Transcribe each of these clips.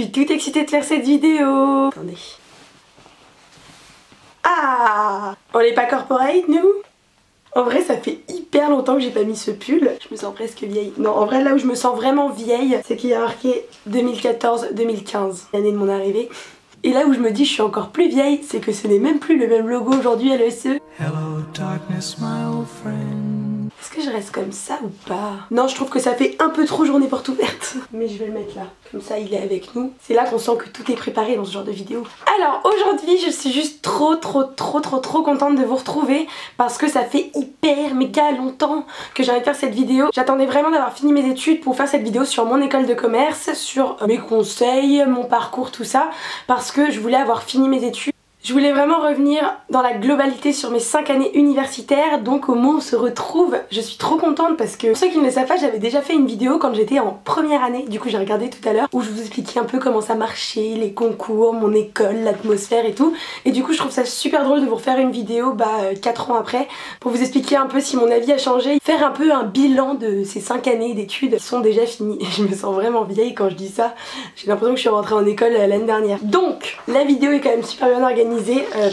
suis toute excitée de faire cette vidéo. Attendez. Ah, on n'est pas corporate nous? En vrai ça fait hyper longtemps que j'ai pas mis ce pull. Je me sens presque vieille. Non, en vrai là où je me sens vraiment vieille, c'est qu'il y a marqué 2014-2015, l'année de mon arrivée. Et là où je me dis je suis encore plus vieille, c'est que ce n'est même plus le même logo aujourd'hui à l'ESCE. Hello darkness my old friend. Est-ce que je reste comme ça ou pas? Non, je trouve que ça fait un peu trop journée porte ouverte. Mais je vais le mettre là, comme ça il est avec nous. C'est là qu'on sent que tout est préparé dans ce genre de vidéo. Alors aujourd'hui je suis juste trop contente de vous retrouver, parce que ça fait hyper méga longtemps que j'ai envie de faire cette vidéo. J'attendais vraiment d'avoir fini mes études pour faire cette vidéo sur mon école de commerce, sur mes conseils, mon parcours, tout ça, parce que je voulais avoir fini mes études. Je voulais vraiment revenir dans la globalité sur mes 5 années universitaires, donc au moment où on se retrouve, je suis trop contente parce que pour ceux qui ne le savent pas, j'avais déjà fait une vidéo quand j'étais en première année, du coup j'ai regardé tout à l'heure, où je vous expliquais un peu comment ça marchait, les concours, mon école, l'atmosphère et tout, et du coup je trouve ça super drôle de vous refaire une vidéo 4 ans après, pour vous expliquer un peu si mon avis a changé, faire un peu un bilan de ces 5 années d'études qui sont déjà finies. Je me sens vraiment vieille quand je dis ça, j'ai l'impression que je suis rentrée en école l'année dernière. Donc la vidéo est quand même super bien organisée.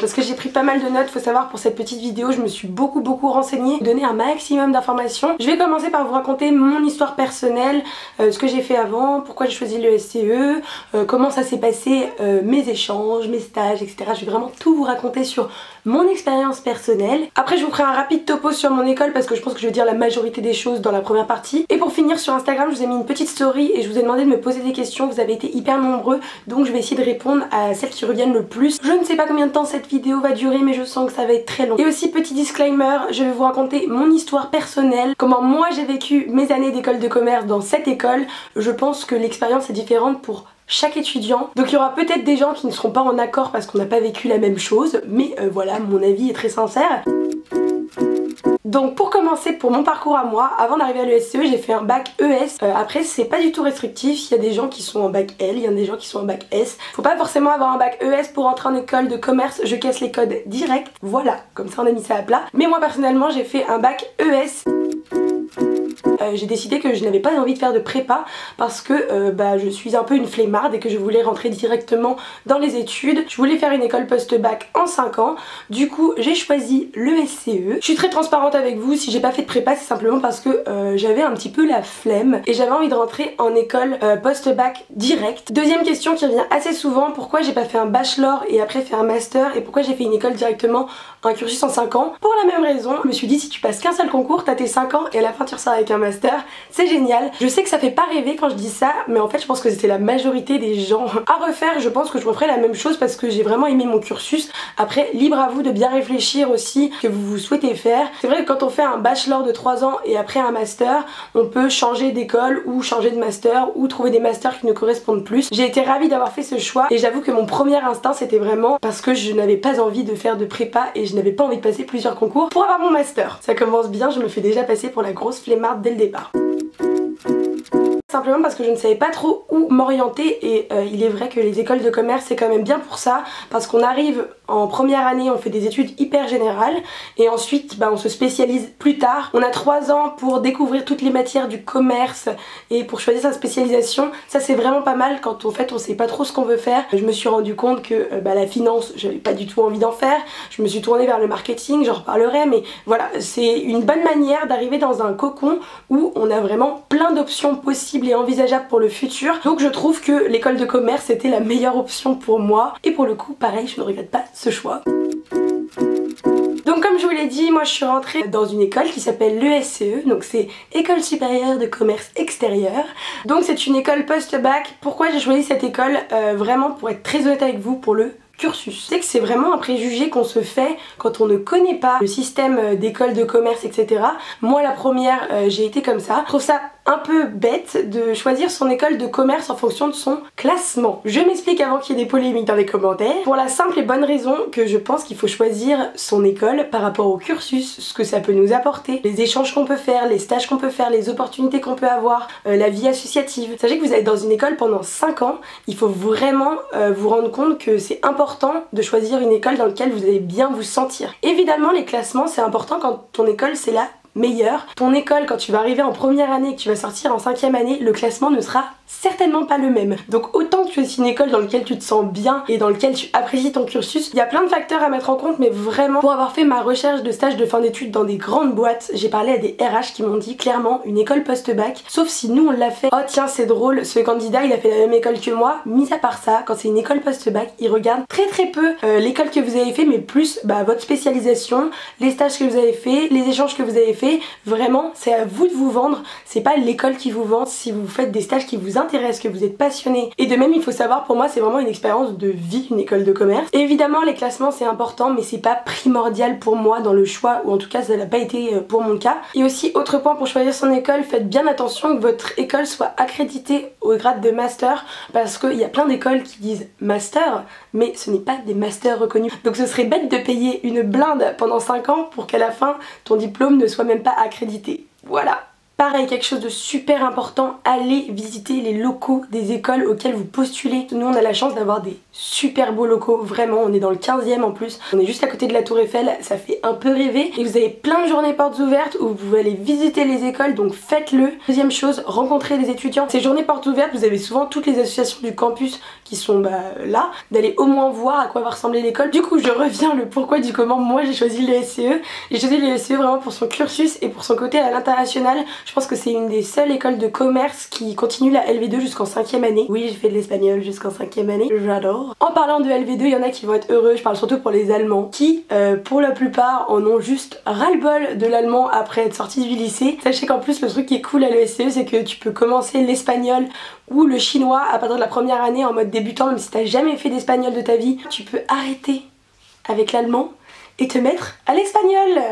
Parce que j'ai pris pas mal de notes. Faut savoir, pour cette petite vidéo je me suis beaucoup renseignée, donné un maximum d'informations. Je vais commencer par vous raconter mon histoire personnelle, ce que j'ai fait avant, pourquoi j'ai choisi le SCE, comment ça s'est passé, mes échanges, mes stages, etc. Je vais vraiment tout vous raconter sur mon expérience personnelle. Après je vous ferai un rapide topo sur mon école, parce que je pense que je vais dire la majorité des choses dans la première partie. Et pour finir, sur Instagram je vous ai mis une petite story et je vous ai demandé de me poser des questions. Vous avez été hyper nombreux, donc je vais essayer de répondre à celles qui reviennent le plus. Je ne sais pas combien de temps cette vidéo va durer, mais je sens que ça va être très long. Et aussi petit disclaimer, je vais vous raconter mon histoire personnelle, comment moi j'ai vécu mes années d'école de commerce dans cette école. Je pense que l'expérience est différente pour chaque étudiant, donc il y aura peut-être des gens qui ne seront pas en accord parce qu'on n'a pas vécu la même chose, mais voilà, mon avis est très sincère. Donc pour commencer, pour mon parcours à moi, avant d'arriver à l'ESCE, j'ai fait un bac ES. Après c'est pas du tout restrictif, il y a des gens qui sont en bac L, il y a des gens qui sont en bac S. Faut pas forcément avoir un bac ES pour entrer en école de commerce, je casse les codes direct, voilà, comme ça on a mis ça à plat. Mais moi personnellement j'ai fait un bac ES. J'ai décidé que je n'avais pas envie de faire de prépa parce que je suis un peu une flemmarde et que je voulais rentrer directement dans les études. Je voulais faire une école post-bac en 5 ans. Du coup j'ai choisi le SCE. Je suis très transparente avec vous, si j'ai pas fait de prépa c'est simplement parce que j'avais un petit peu la flemme et j'avais envie de rentrer en école post-bac direct. Deuxième question qui revient assez souvent, pourquoi j'ai pas fait un bachelor et après fait un master, et pourquoi j'ai fait une école directement, un cursus en 5 ans? Pour la même raison, je me suis dit si tu passes qu'un seul concours, t'as tes 5 ans et à la fin tu ressors avec un master, c'est génial. Je sais que ça fait pas rêver quand je dis ça, mais en fait je pense que c'était la majorité des gens. À refaire, je pense que je referais la même chose parce que j'ai vraiment aimé mon cursus. Après, libre à vous de bien réfléchir aussi ce que vous souhaitez faire. C'est vrai que quand on fait un bachelor de 3 ans et après un master, on peut changer d'école ou changer de master ou trouver des masters qui nous correspondent plus. J'ai été ravie d'avoir fait ce choix et j'avoue que mon premier instinct c'était vraiment parce que je n'avais pas envie de faire de prépa et je n'avais pas envie de passer plusieurs concours pour avoir mon master. Ça commence bien, je me fais déjà passer pour la grosse flemmarde dès le départ. Simplement parce que je ne savais pas trop où m'orienter et il est vrai que les écoles de commerce c'est quand même bien pour ça, parce qu'on arrive en première année, on fait des études hyper générales et ensuite on se spécialise plus tard. On a 3 ans pour découvrir toutes les matières du commerce et pour choisir sa spécialisation. Ça c'est vraiment pas mal quand en fait on sait pas trop ce qu'on veut faire. Je me suis rendu compte que la finance j'avais pas du tout envie d'en faire, je me suis tournée vers le marketing, j'en reparlerai, mais voilà, c'est une bonne manière d'arriver dans un cocon où on a vraiment plein d'options possibles et envisageables pour le futur. Donc je trouve que l'école de commerce était la meilleure option pour moi et pour le coup pareil, je ne regrette pas ce choix. Donc comme je vous l'ai dit, moi je suis rentrée dans une école qui s'appelle l'ESCE, donc c'est École Supérieure de Commerce Extérieur. Donc c'est une école post-bac. Pourquoi j'ai choisi cette école? Vraiment pour être très honnête avec vous, pour le cursus. Je sais que c'est vraiment un préjugé qu'on se fait quand on ne connaît pas le système d'école de commerce, etc. Moi la première, j'ai été comme ça. Je trouve ça un peu bête de choisir son école de commerce en fonction de son classement. Je m'explique avant qu'il y ait des polémiques dans les commentaires. Pour la simple et bonne raison que je pense qu'il faut choisir son école par rapport au cursus, ce que ça peut nous apporter, les échanges qu'on peut faire, les stages qu'on peut faire, les opportunités qu'on peut avoir, la vie associative. Sachez que vous êtes dans une école pendant 5 ans, il faut vraiment vous rendre compte que c'est important de choisir une école dans laquelle vous allez bien vous sentir. Évidemment les classements c'est important quand ton école c'est la meilleure. Ton école, quand tu vas arriver en première année et que tu vas sortir en 5e année, le classement ne sera certainement pas le même. Donc autant que tu choisis une école dans laquelle tu te sens bien et dans laquelle tu apprécies ton cursus, il y a plein de facteurs à mettre en compte, mais vraiment pour avoir fait ma recherche de stage de fin d'études dans des grandes boîtes, j'ai parlé à des RH qui m'ont dit clairement une école post-bac, sauf si nous on l'a fait, oh tiens c'est drôle, ce candidat il a fait la même école que moi, mis à part ça, quand c'est une école post-bac, ils regardent très peu l'école que vous avez fait, mais plus votre spécialisation, les stages que vous avez fait, les échanges que vous avez fait, vraiment c'est à vous de vous vendre, c'est pas l'école qui vous vend. Si vous faites des stages qui vous intéressent, que vous êtes passionné, et de même il faut savoir, pour moi c'est vraiment une expérience de vie, une école de commerce. Et évidemment les classements c'est important, mais c'est pas primordial pour moi dans le choix, ou en tout cas ça n'a pas été pour mon cas. Et aussi autre point pour choisir son école, faites bien attention que votre école soit accréditée au grade de master, parce qu'il y a plein d'écoles qui disent master, mais ce n'est pas des masters reconnus. Donc ce serait bête de payer une blinde pendant 5 ans pour qu'à la fin ton diplôme ne soit même pas accrédité. Voilà. Pareil, quelque chose de super important, allez visiter les locaux des écoles auxquelles vous postulez. Nous on a la chance d'avoir des super beaux locaux, vraiment, on est dans le 15e en plus, on est juste à côté de la Tour Eiffel, ça fait un peu rêver. Et vous avez plein de journées portes ouvertes où vous pouvez aller visiter les écoles, donc faites-le. Deuxième chose, rencontrez les étudiants. Ces journées portes ouvertes, vous avez souvent toutes les associations du campus qui sont là, d'aller au moins voir à quoi va ressembler l'école. Du coup je reviens le pourquoi du comment moi j'ai choisi le SCE. J'ai choisi le SCE vraiment pour son cursus et pour son côté à l'international. Je pense que c'est une des seules écoles de commerce qui continue la LV2 jusqu'en 5e année. Oui, j'ai fait de l'espagnol jusqu'en 5e année, j'adore. En parlant de LV2, il y en a qui vont être heureux, je parle surtout pour les Allemands, qui pour la plupart en ont juste ras-le-bol de l'allemand après être sortis du lycée. Sachez qu'en plus le truc qui est cool à l'ESCE, c'est que tu peux commencer l'espagnol ou le chinois à partir de la première année en mode débutant, même si t'as jamais fait d'espagnol de ta vie. Tu peux arrêter avec l'allemand et te mettre à l'espagnol.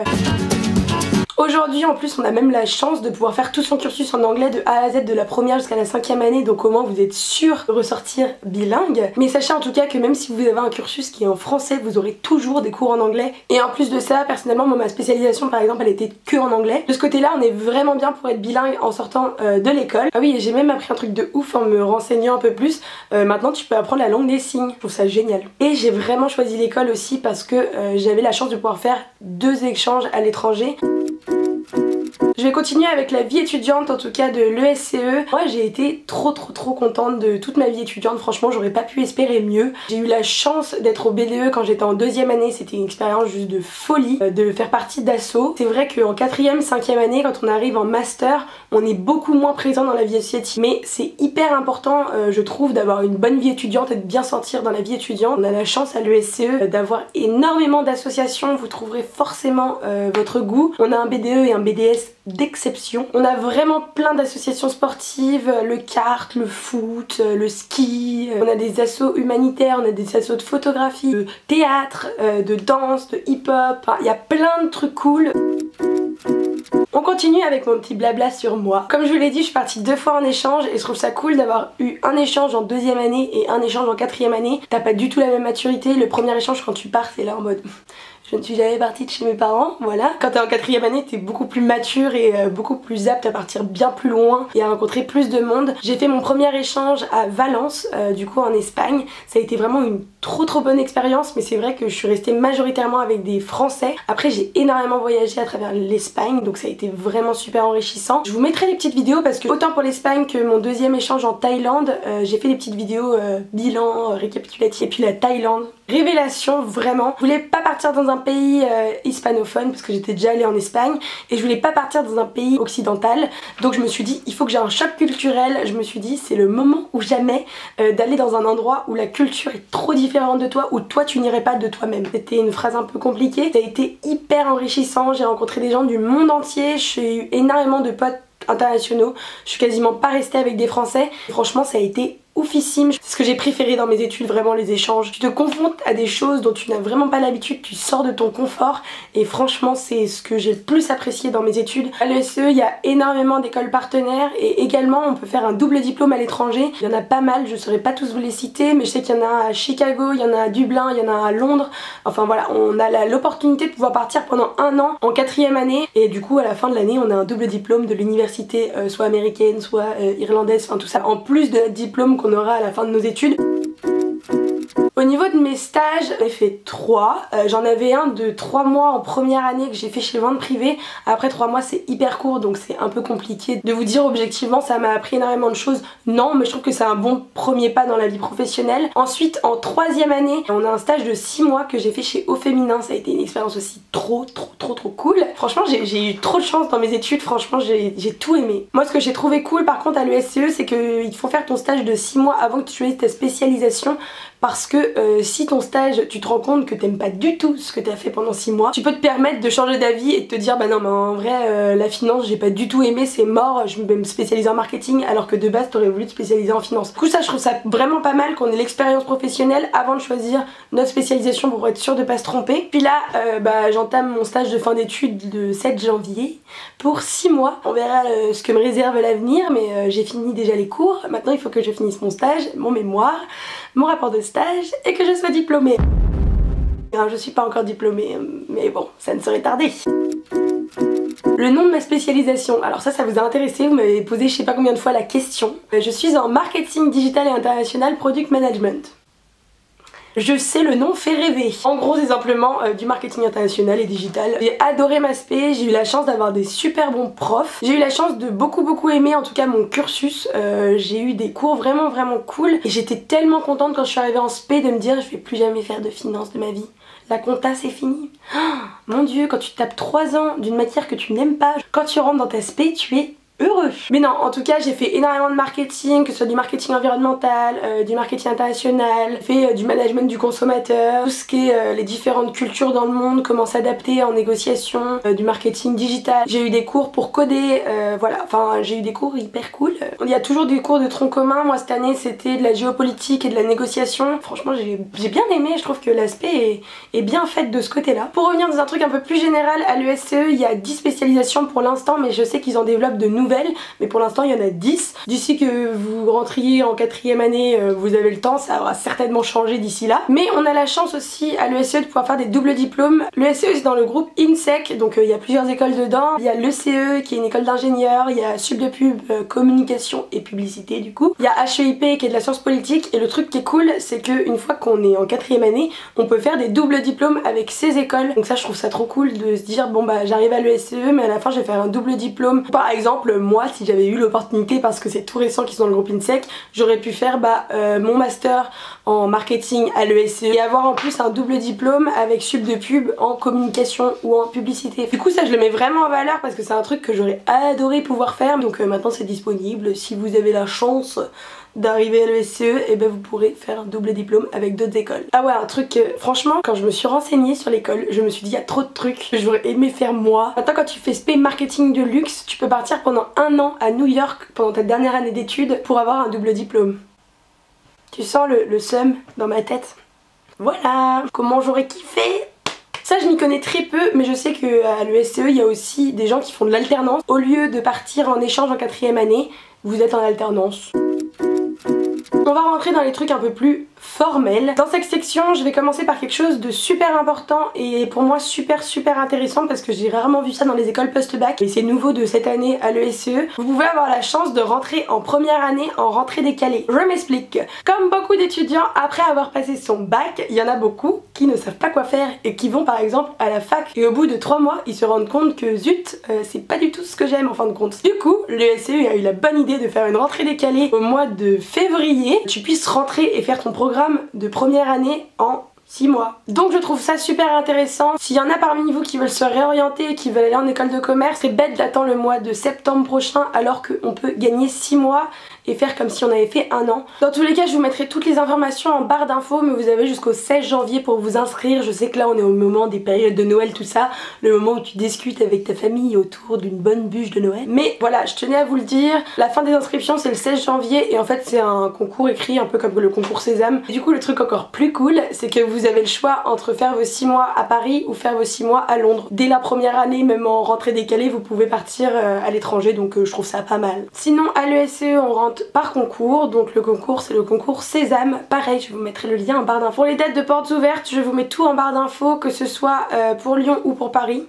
Aujourd'hui en plus on a même la chance de pouvoir faire tout son cursus en anglais de A à Z de la première jusqu'à la 5e année, donc au moins vous êtes sûr de ressortir bilingue. Mais sachez en tout cas que même si vous avez un cursus qui est en français, vous aurez toujours des cours en anglais. Et en plus de ça, personnellement moi ma spécialisation par exemple elle était que en anglais. De ce côté là on est vraiment bien pour être bilingue en sortant de l'école. Ah oui, et j'ai même appris un truc de ouf en me renseignant un peu plus. Maintenant tu peux apprendre la langue des signes, je trouve ça génial. Et j'ai vraiment choisi l'école aussi parce que j'avais la chance de pouvoir faire 2 échanges à l'étranger. Je vais continuer avec la vie étudiante en tout cas de l'ESCE. Moi j'ai été trop contente de toute ma vie étudiante, franchement j'aurais pas pu espérer mieux. J'ai eu la chance d'être au BDE quand j'étais en 2e année, c'était une expérience juste de folie, de faire partie d'Asso. C'est vrai qu'en 4e, 5e année quand on arrive en master, on est beaucoup moins présent dans la vie associative. Mais c'est hyper important je trouve d'avoir une bonne vie étudiante et de bien sentir dans la vie étudiante. On a la chance à l'ESCE d'avoir énormément d'associations, vous trouverez forcément votre goût. On a un BDE et un BDS d'exception. On a vraiment plein d'associations sportives, le kart, le foot, le ski, on a des assos humanitaires, on a des assos de photographie, de théâtre, de danse, de hip-hop, enfin, il y a plein de trucs cool. On continue avec mon petit blabla sur moi. Comme je vous l'ai dit, je suis partie 2 fois en échange et je trouve ça cool d'avoir eu un échange en 2e année et un échange en 4e année. T'as pas du tout la même maturité. Le premier échange quand tu pars, c'est là en mode je ne suis jamais partie de chez mes parents, voilà. Quand t'es en 4e année, t'es beaucoup plus mature et beaucoup plus apte à partir bien plus loin et à rencontrer plus de monde. J'ai fait mon premier échange à Valence, du coup en Espagne. Ça a été vraiment une trop bonne expérience, mais c'est vrai que je suis restée majoritairement avec des Français. Après j'ai énormément voyagé à travers l'Espagne, donc ça a été vraiment super enrichissant. Je vous mettrai des petites vidéos parce que autant pour l'Espagne que mon 2e échange en Thaïlande, j'ai fait des petites vidéos bilan, récapitulatif. Et puis la Thaïlande, révélation vraiment. Je voulais pas partir dans un pays hispanophone parce que j'étais déjà allée en Espagne et je voulais pas partir dans un pays occidental, donc je me suis dit il faut que j'ai un choc culturel. Je me suis dit c'est le moment ou jamais d'aller dans un endroit où la culture est trop différente de toi, où toi tu n'irais pas de toi-même. C'était une phrase un peu compliquée, ça a été hyper enrichissant, j'ai rencontré des gens du monde entier, j'ai eu énormément de potes internationaux, je suis quasiment pas restée avec des Français. Franchement ça a été oufissime, c'est ce que j'ai préféré dans mes études, vraiment les échanges. Tu te confrontes à des choses dont tu n'as vraiment pas l'habitude, tu sors de ton confort et franchement c'est ce que j'ai le plus apprécié dans mes études. À l'ESCE il y a énormément d'écoles partenaires et également on peut faire un double diplôme à l'étranger. Il y en a pas mal, je ne saurais pas tous vous les citer, mais je sais qu'il y en a un à Chicago, il y en a à Dublin, il y en a un à Londres. Enfin voilà, on a l'opportunité de pouvoir partir pendant 1 an en 4e année et du coup à la fin de l'année on a un double diplôme de l'université soit américaine, soit irlandaise, enfin tout ça, en plus de notre diplôme qu'on aura à la fin de nos études. Au niveau de mes stages, j'en ai fait 3. J'en avais un de 3 mois en première année que j'ai fait chez vente privée. Après 3 mois c'est hyper court donc c'est un peu compliqué de vous dire objectivement ça m'a appris énormément de choses. Non, mais je trouve que c'est un bon premier pas dans la vie professionnelle. Ensuite en 3e année, on a un stage de 6 mois que j'ai fait chez Au Féminin. Ça a été une expérience aussi trop cool. Franchement j'ai eu trop de chance dans mes études, franchement j'ai tout aimé. Moi ce que j'ai trouvé cool par contre à l'ESCE c'est qu'ils te font faire ton stage de 6 mois avant que tu aies ta spécialisation. Parce que si ton stage tu te rends compte que t'aimes pas du tout ce que t'as fait pendant 6 mois, tu peux te permettre de changer d'avis et de te dire bah non mais en vrai la finance j'ai pas du tout aimé, c'est mort, je vais me spécialiser en marketing alors que de base t'aurais voulu te spécialiser en finance. Du coup ça je trouve ça vraiment pas mal qu'on ait l'expérience professionnelle avant de choisir notre spécialisation pour être sûr de pas se tromper. Puis là bah, j'entame mon stage de fin d'études le 7 janvier pour 6 mois. On verra ce que me réserve l'avenir mais j'ai fini déjà les cours. Maintenant il faut que je finisse mon stage, mon mémoire, mon rapport de stage et que je sois diplômée. Alors, je suis pas encore diplômée, mais bon, ça ne saurait tarder. Le nom de ma spécialisation, alors ça vous a intéressé, vous m'avez posé je sais pas combien de fois la question. Je suis en marketing digital et international product management. Je sais, le nom fait rêver. En gros c'est simplement du marketing international et digital. J'ai adoré ma spé, j'ai eu la chance d'avoir des super bons profs. J'ai eu la chance de beaucoup aimer en tout cas mon cursus. J'ai eu des cours vraiment cool. Et j'étais tellement contente quand je suis arrivée en spé de me dire je vais plus jamais faire de finance de ma vie. La compta c'est fini. Oh, mon dieu, quand tu tapes 3 ans d'une matière que tu n'aimes pas, quand tu rentres dans ta spé tu es heureux. Mais non, en tout cas j'ai fait énormément de marketing, que ce soit du marketing environnemental, du marketing international, j'ai fait du management du consommateur, tout ce qui est les différentes cultures dans le monde, comment s'adapter en négociation, du marketing digital. J'ai eu des cours pour coder, voilà, enfin j'ai eu des cours hyper cool. Il y a toujours des cours de tronc commun, moi cette année c'était de la géopolitique et de la négociation. Franchement j'ai bien aimé, je trouve que l'aspect est bien fait de ce côté là. Pour revenir dans un truc un peu plus général, à l'ESCE il y a 10 spécialisations pour l'instant mais je sais qu'ils en développent de nouvelles, mais pour l'instant il y en a 10. D'ici que vous rentriez en 4e année, vous avez le temps, ça aura certainement changé d'ici là. Mais on a la chance aussi à l'ESCE de pouvoir faire des doubles diplômes. L'ESCE c'est dans le groupe INSEC, donc il y a plusieurs écoles dedans. Il y a l'ECE qui est une école d'ingénieur, il y a Sub de Pub, communication et publicité du coup. Il y a HEIP qui est de la science politique et le truc qui est cool c'est qu'une fois qu'on est en 4e année, on peut faire des doubles diplômes avec ces écoles. Donc ça je trouve ça trop cool de se dire bon bah j'arrive à l'ESCE mais à la fin je vais faire un double diplôme. Par exemple moi si j'avais eu l'opportunité, parce que c'est tout récent qu'ils sont dans le groupe INSEC, j'aurais pu faire mon master en marketing à l'ESCE et avoir en plus un double diplôme avec Sub de Pub en communication ou en publicité. Du coup ça je le mets vraiment en valeur parce que c'est un truc que j'aurais adoré pouvoir faire, donc maintenant c'est disponible. Si vous avez la chance d'arriver à l'ESCE, et ben vous pourrez faire un double diplôme avec d'autres écoles. Ah ouais, un truc franchement quand je me suis renseignée sur l'école, je me suis dit il y a trop de trucs que j'aurais aimé faire moi. Maintenant quand tu fais spé marketing de luxe, tu peux partir pendant 1 an à New York pendant ta dernière année d'études pour avoir un double diplôme. Tu sens le seum dans ma tête? Voilà, comment j'aurais kiffé! Ça je m'y connais très peu, mais je sais qu'à l'ESCE il y a aussi des gens qui font de l'alternance. Au lieu de partir en échange en 4e année, vous êtes en alternance. On va rentrer dans les trucs un peu plus formels. Dans cette section, je vais commencer par quelque chose de super important et pour moi super intéressant parce que j'ai rarement vu ça dans les écoles post-bac et c'est nouveau de cette année à l'ESCE. Vous pouvez avoir la chance de rentrer en première année en rentrée décalée. Je m'explique. Comme beaucoup d'étudiants, après avoir passé son bac, il y en a beaucoup qui ne savent pas quoi faire et qui vont par exemple à la fac et au bout de 3 mois, ils se rendent compte que zut, c'est pas du tout ce que j'aime en fin de compte. Du coup, l'ESCE a eu la bonne idée de faire une rentrée décalée au mois de février. Tu puisses rentrer et faire ton programme de première année en 6 mois. Donc je trouve ça super intéressant. S'il y en a parmi vous qui veulent se réorienter et qui veulent aller en école de commerce, c'est bête d'attendre le mois de septembre prochain alors qu'on peut gagner 6 mois et faire comme si on avait fait 1 an. Dans tous les cas je vous mettrai toutes les informations en barre d'infos, mais vous avez jusqu'au 16 janvier pour vous inscrire. Je sais que là on est au moment des périodes de Noël, tout ça, le moment où tu discutes avec ta famille autour d'une bonne bûche de Noël. Mais voilà, je tenais à vous le dire, la fin des inscriptions c'est le 16 janvier et en fait c'est un concours écrit un peu comme le concours Sésame. Et du coup le truc encore plus cool c'est que vous avez le choix entre faire vos 6 mois à Paris ou faire vos 6 mois à Londres. Dès la première année, même en rentrée décalée, vous pouvez partir à l'étranger, donc je trouve ça pas mal. Sinon à l'ESCE on rentre par concours, donc le concours c'est le concours Sésame. Pareil, je vous mettrai le lien en barre d'infos. Pour les dates de portes ouvertes, je vous mets tout en barre d'infos, que ce soit pour Lyon ou pour Paris.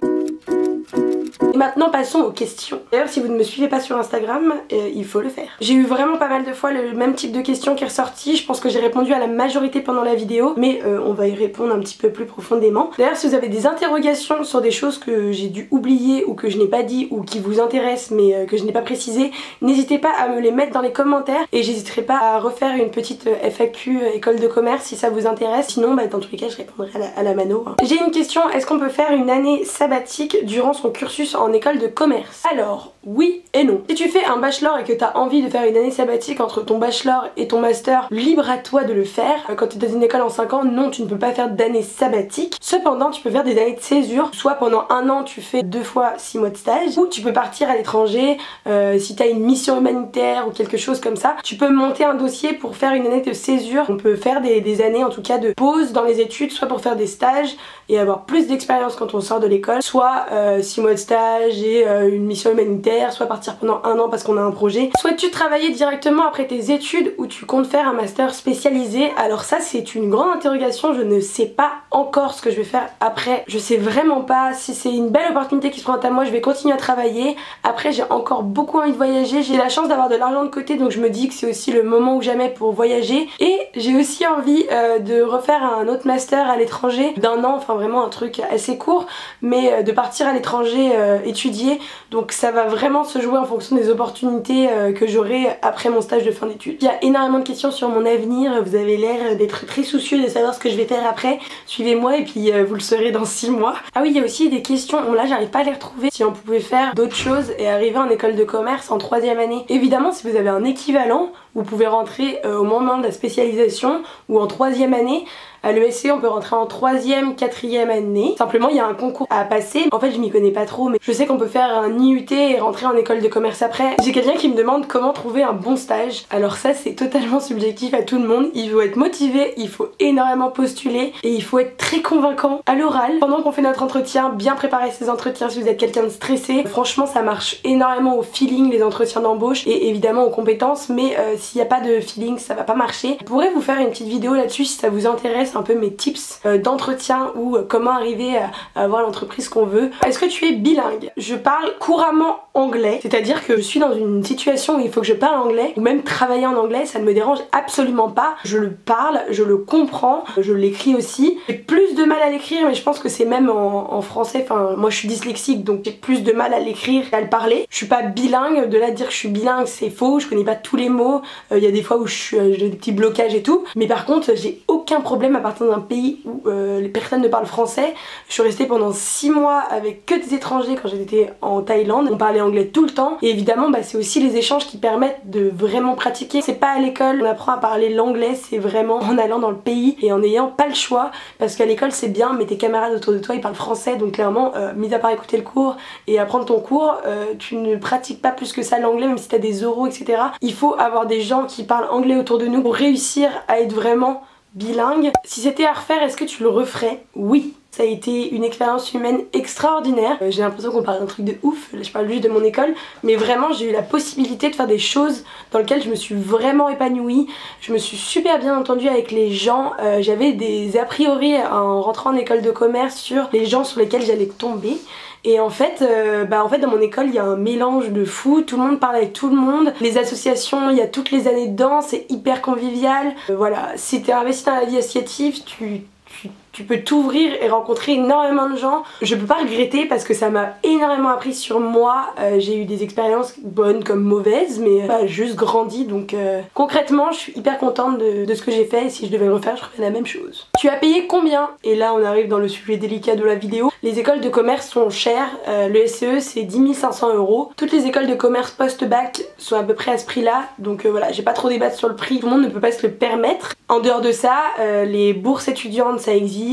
Et maintenant passons aux questions. D'ailleurs si vous ne me suivez pas sur Instagram, il faut le faire. J'ai eu vraiment pas mal de fois le même type de questions qui est ressorti. Je pense que j'ai répondu à la majorité pendant la vidéo, mais on va y répondre un petit peu plus profondément. D'ailleurs si vous avez des interrogations sur des choses que j'ai dû oublier ou que je n'ai pas dit ou qui vous intéressent mais que je n'ai pas précisé, n'hésitez pas à me les mettre dans les commentaires et j'hésiterai pas à refaire une petite FAQ école de commerce si ça vous intéresse. Sinon dans tous les cas je répondrai à la mano. J'ai une question, est-ce qu'on peut faire une année sabbatique durant son cursus en école de commerce? Alors oui et non. Si tu fais un bachelor et que tu as envie de faire une année sabbatique entre ton bachelor et ton master, libre à toi de le faire. Quand tu es dans une école en 5 ans, non, tu ne peux pas faire d'année sabbatique. Cependant, tu peux faire des années de césure, soit pendant un an tu fais 2 fois 6 mois de stage, ou tu peux partir à l'étranger si tu as une mission humanitaire ou quelque chose comme ça. Tu peux monter un dossier pour faire une année de césure. On peut faire des années en tout cas de pause dans les études, soit pour faire des stages et avoir plus d'expérience quand on sort de l'école, soit 6 mois de stage et une mission humanitaire, soit partir pendant un an parce qu'on a un projet. Souhaites-tu travailler directement après tes études ou tu comptes faire un master spécialisé? Alors ça c'est une grande interrogation, je ne sais pas encore ce que je vais faire après. Je sais vraiment pas. Si c'est une belle opportunité qui se présente à moi, je vais continuer à travailler. Après j'ai encore beaucoup envie de voyager, j'ai la chance d'avoir de l'argent de côté donc je me dis que c'est aussi le moment ou jamais pour voyager. Et j'ai aussi envie de refaire un autre master à l'étranger d'un an, enfin vraiment un truc assez court, mais de partir à l'étranger étudier. Donc ça va vraiment se jouer en fonction des opportunités que j'aurai après mon stage de fin d'études. Il y a énormément de questions sur mon avenir, vous avez l'air d'être très soucieux de savoir ce que je vais faire après. Suivez-moi et puis vous le saurez dans 6 mois. Ah oui, il y a aussi des questions, bon là j'arrive pas à les retrouver, si on pouvait faire d'autres choses et arriver en école de commerce en 3e année. Évidemment si vous avez un équivalent, vous pouvez rentrer au moment de la spécialisation ou en 3e année. À l'ESC on peut rentrer en 3e, 4e année. Simplement il y a un concours à passer. En fait je m'y connais pas trop mais je sais qu'on peut faire un IUT et rentrer en école de commerce après. J'ai quelqu'un qui me demande comment trouver un bon stage. Alors ça c'est totalement subjectif à tout le monde. Il faut être motivé, il faut énormément postuler et il faut être très convaincant à l'oral. Pendant qu'on fait notre entretien, bien préparer ses entretiens si vous êtes quelqu'un de stressé. Franchement ça marche énormément au feeling les entretiens d'embauche et évidemment aux compétences, mais s'il n'y a pas de feeling ça va pas marcher. Je pourrais vous faire une petite vidéo là-dessus si ça vous intéresse, un peu mes tips d'entretien ou comment arriver à avoir l'entreprise qu'on veut. Est-ce que tu es bilingue? Je parle couramment anglais, c'est-à-dire que je suis dans une situation où il faut que je parle anglais ou même travailler en anglais, ça ne me dérange absolument pas. Je le parle, je le comprends, je l'écris aussi. J'ai plus de mal à l'écrire mais je pense que c'est même en français, enfin moi je suis dyslexique donc j'ai plus de mal à l'écrire qu'à le parler. Je suis pas bilingue, de là à dire que je suis bilingue c'est faux, je connais pas tous les mots, il y a des fois où j'ai des petits blocages et tout, mais par contre j'ai aucun problème à partir d'un pays où les personnes ne parlent français. Je suis restée pendant 6 mois avec que des étrangers quand j'étais en Thaïlande, on parlait anglais tout le temps et évidemment c'est aussi les échanges qui permettent de vraiment pratiquer. C'est pas à l'école on apprend à parler l'anglais, c'est vraiment en allant dans le pays et en n'ayant pas le choix, parce qu'à l'école c'est bien mais tes camarades autour de toi ils parlent français donc clairement mis à part écouter le cours et apprendre ton cours, tu ne pratiques pas plus que ça l'anglais même si t'as des oraux etc. Il faut avoir des gens qui parlent anglais autour de nous pour réussir à être vraiment bilingue. Si c'était à refaire, est-ce que tu le referais? Oui. Ça a été une expérience humaine extraordinaire. J'ai l'impression qu'on parle d'un truc de ouf, là je parle juste de mon école, mais vraiment j'ai eu la possibilité de faire des choses dans lesquelles je me suis vraiment épanouie. Je me suis super bien entendue avec les gens, j'avais des a priori en rentrant en école de commerce sur les gens sur lesquels j'allais tomber. Et en fait dans mon école il y a un mélange de fou, tout le monde parle avec tout le monde, les associations, il y a toutes les années dedans, c'est hyper convivial. Voilà, si t'es investi dans la vie associative, tu peux t'ouvrir et rencontrer énormément de gens. Je peux pas regretter parce que ça m'a énormément appris sur moi. J'ai eu des expériences bonnes comme mauvaises, mais juste grandi. Donc concrètement, je suis hyper contente de ce que j'ai fait et si je devais le refaire, je ferais la même chose. Tu as payé combien? Et là, on arrive dans le sujet délicat de la vidéo. Les écoles de commerce sont chères. Le SCE, c'est 10 500 €. Toutes les écoles de commerce post-bac sont à peu près à ce prix-là. Donc voilà, j'ai pas trop débattre sur le prix. Tout le monde ne peut pas se le permettre. En dehors de ça, les bourses étudiantes, ça existe.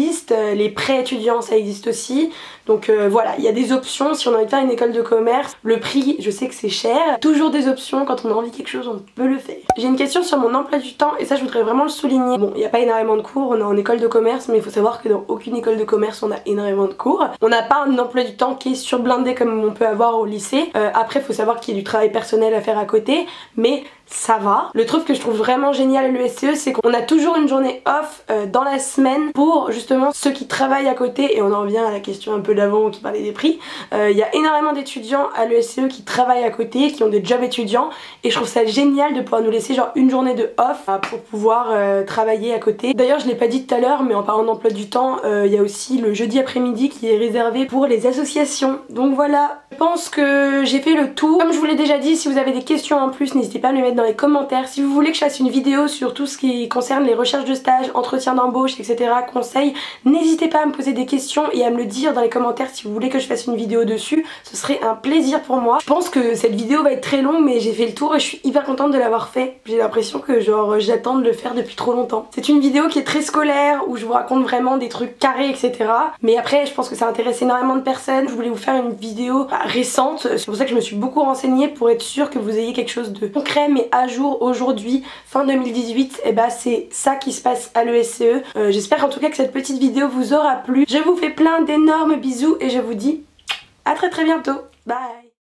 Les prêts étudiants ça existe aussi, donc voilà, il y a des options si on a envie de faire une école de commerce. Le prix je sais que c'est cher, toujours des options, quand on a envie de quelque chose on peut le faire. J'ai une question sur mon emploi du temps et ça je voudrais vraiment le souligner. Bon, il n'y a pas énormément de cours, on est en école de commerce mais il faut savoir que dans aucune école de commerce on a énormément de cours. On n'a pas un emploi du temps qui est surblindé comme on peut avoir au lycée. Après il faut savoir qu'il y a du travail personnel à faire à côté, mais ça va. Le truc que je trouve vraiment génial à l'ESCE, c'est qu'on a toujours une journée off dans la semaine pour justement ceux qui travaillent à côté, et on en revient à la question un peu peu d'avant qui parlait des prix. Il y a énormément d'étudiants à l'ESCE qui travaillent à côté, qui ont des jobs étudiants et je trouve ça génial de pouvoir nous laisser genre une journée de off pour pouvoir travailler à côté. D'ailleurs je l'ai pas dit tout à l'heure mais en parlant d'emploi du temps, il y a aussi le jeudi après-midi qui est réservé pour les associations. Donc voilà, je pense que j'ai fait le tour. Comme je vous l'ai déjà dit, si vous avez des questions en plus, n'hésitez pas à me les mettre dans les commentaires. Si vous voulez que je fasse une vidéo sur tout ce qui concerne les recherches de stage, entretien d'embauche, etc., conseils, n'hésitez pas à me poser des questions et à me le dire dans les commentaires si vous voulez que je fasse une vidéo dessus. Ce serait un plaisir pour moi. Je pense que cette vidéo va être très longue mais j'ai fait le tour et je suis hyper contente de l'avoir fait. J'ai l'impression que genre j'attends de le faire depuis trop longtemps. C'est une vidéo qui est très scolaire où je vous raconte vraiment des trucs carrés, etc. Mais après je pense que ça intéresse énormément de personnes. Je voulais vous faire une vidéo récente. C'est pour ça que je me suis beaucoup renseignée pour être sûre que vous ayez quelque chose de concret mais à jour aujourd'hui, fin 2018. Et bah c'est ça qui se passe à l'ESCE. J'espère en tout cas que cette petite vidéo vous aura plu. Je vous fais plein d'énormes bisous et je vous dis à très bientôt. Bye.